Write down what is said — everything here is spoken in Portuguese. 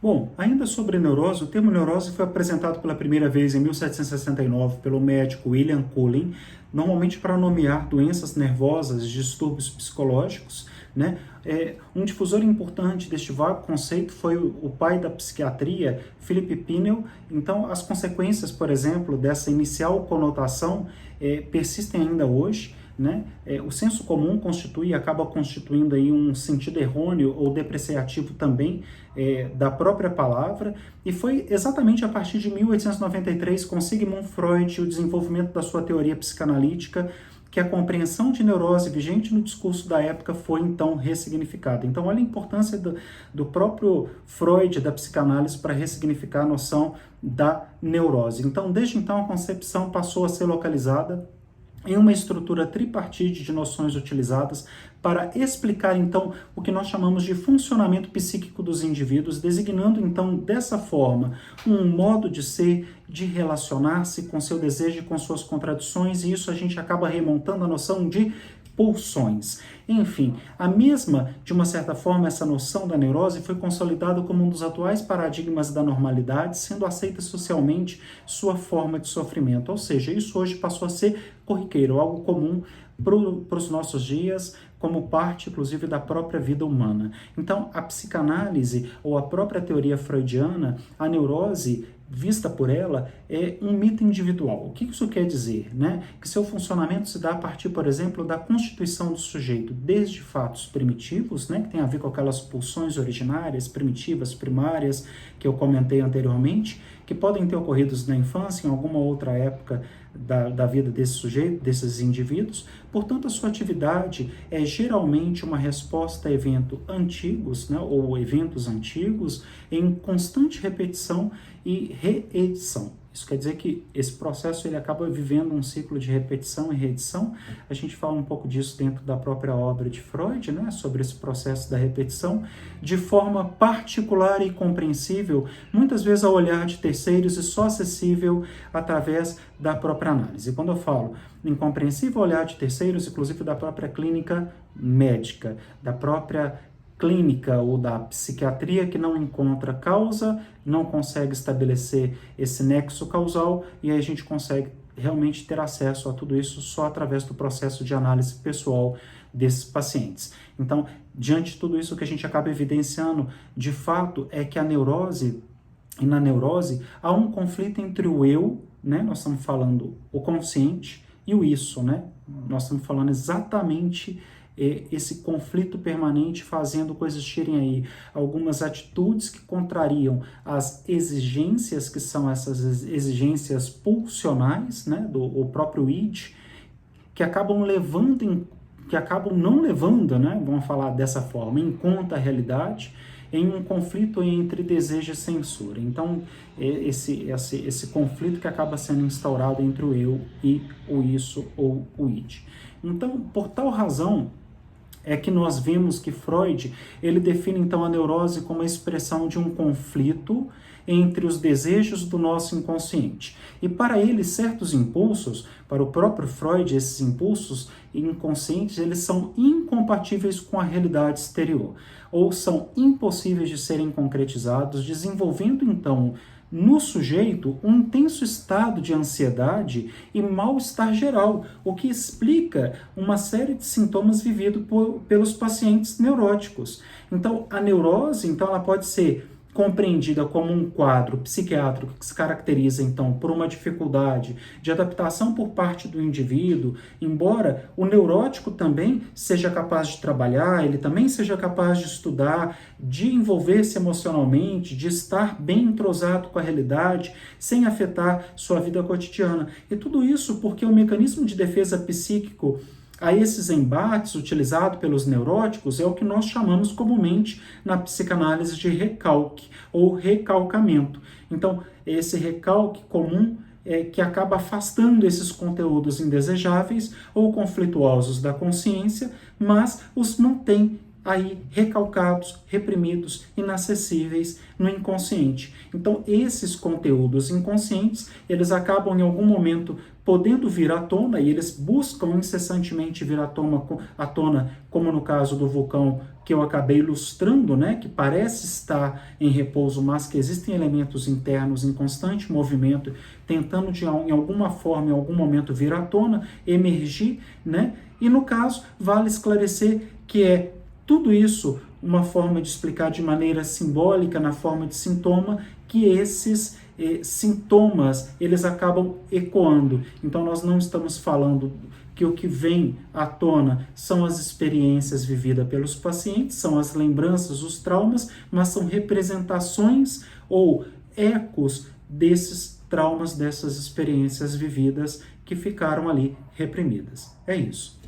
Bom, ainda sobre neurose, o termo neurose foi apresentado pela primeira vez em 1769 pelo médico William Cullen, normalmente para nomear doenças nervosas, distúrbios psicológicos, né? Um difusor importante deste vago conceito foi o pai da psiquiatria, Philip Pinel. Então, as consequências, por exemplo, dessa inicial conotação persistem ainda hoje. Né? O senso comum constitui e acaba constituindo aí um sentido errôneo ou depreciativo também da própria palavra, e foi exatamente a partir de 1893, com Sigmund Freud e o desenvolvimento da sua teoria psicanalítica, que a compreensão de neurose vigente no discurso da época foi então ressignificada. Então, olha a importância do próprio Freud, da psicanálise, para ressignificar a noção da neurose. Então, desde então, a concepção passou a ser localizada em uma estrutura tripartite de noções utilizadas para explicar, então, o que nós chamamos de funcionamento psíquico dos indivíduos, designando, então, dessa forma, um modo de ser, de relacionar-se com seu desejo e com suas contradições, e isso a gente acaba remontando a noção de pulsões. Enfim, a mesma, de uma certa forma, essa noção da neurose foi consolidada como um dos atuais paradigmas da normalidade, sendo aceita socialmente sua forma de sofrimento. Ou seja, isso hoje passou a ser corriqueiro, algo comum para os nossos dias, como parte, inclusive, da própria vida humana. Então, a psicanálise, ou a própria teoria freudiana, a neurose, vista por ela, é um mito individual. O que isso quer dizer? Né? Que seu funcionamento se dá a partir, por exemplo, da constituição do sujeito, desde fatos primitivos, né, que tem a ver com aquelas pulsões originárias, primitivas, primárias, que eu comentei anteriormente, que podem ter ocorrido na infância, em alguma outra época da vida desse sujeito, desses indivíduos. Portanto, a sua atividade é geralmente uma resposta a eventos antigos, né, ou eventos antigos, em constante repetição e reedição. Isso quer dizer que esse processo ele acaba vivendo um ciclo de repetição e reedição. A gente fala um pouco disso dentro da própria obra de Freud, né, sobre esse processo da repetição, de forma particular e compreensível, muitas vezes ao olhar de terceiros e só acessível através da própria análise. E quando eu falo em compreensível olhar de terceiros, inclusive da própria clínica médica, da própria clínica ou da psiquiatria, que não encontra causa, não consegue estabelecer esse nexo causal, e aí a gente consegue realmente ter acesso a tudo isso só através do processo de análise pessoal desses pacientes. Então, diante de tudo isso, o que a gente acaba evidenciando, de fato, é que a neurose, e na neurose, há um conflito entre o eu, né? Nós estamos falando o consciente, e o isso, né? Nós estamos falando exatamente esse conflito permanente, fazendo coexistirem aí algumas atitudes que contrariam as exigências, que são essas exigências pulsionais, né, do próprio id, que acabam não levando, né, vamos falar dessa forma, em conta a realidade, em um conflito entre desejo e censura. Então, esse conflito que acaba sendo instaurado entre o eu e o isso ou o id. Então, por tal razão, é que nós vemos que Freud, ele define então a neurose como a expressão de um conflito entre os desejos do nosso inconsciente. E para ele, certos impulsos, para o próprio Freud, esses impulsos inconscientes, eles são incompatíveis com a realidade exterior, ou são impossíveis de serem concretizados, desenvolvendo então no sujeito um intenso estado de ansiedade e mal-estar geral, o que explica uma série de sintomas vividos pelos pacientes neuróticos. Então, a neurose, então, ela pode ser compreendida como um quadro psiquiátrico que se caracteriza, então, por uma dificuldade de adaptação por parte do indivíduo, embora o neurótico também seja capaz de trabalhar, ele também seja capaz de estudar, de envolver-se emocionalmente, de estar bem entrosado com a realidade, sem afetar sua vida cotidiana. E tudo isso porque o mecanismo de defesa psíquico a esses embates utilizado pelos neuróticos é o que nós chamamos comumente na psicanálise de recalque ou recalcamento. Então, esse recalque comum é que acaba afastando esses conteúdos indesejáveis ou conflituosos da consciência, mas os mantém aí recalcados, reprimidos, inacessíveis no inconsciente. Então, esses conteúdos inconscientes, eles acabam em algum momento podendo vir à tona, e eles buscam incessantemente vir à tona, como no caso do vulcão que eu acabei ilustrando, né, que parece estar em repouso, mas que existem elementos internos em constante movimento, tentando em alguma forma, em algum momento vir à tona, emergir, né? E no caso, vale esclarecer que é tudo isso uma forma de explicar de maneira simbólica, na forma de sintoma, que esses sintomas, eles acabam ecoando. Então nós não estamos falando que o que vem à tona são as experiências vividas pelos pacientes, são as lembranças, os traumas, mas são representações ou ecos desses traumas, dessas experiências vividas que ficaram ali reprimidas. É isso.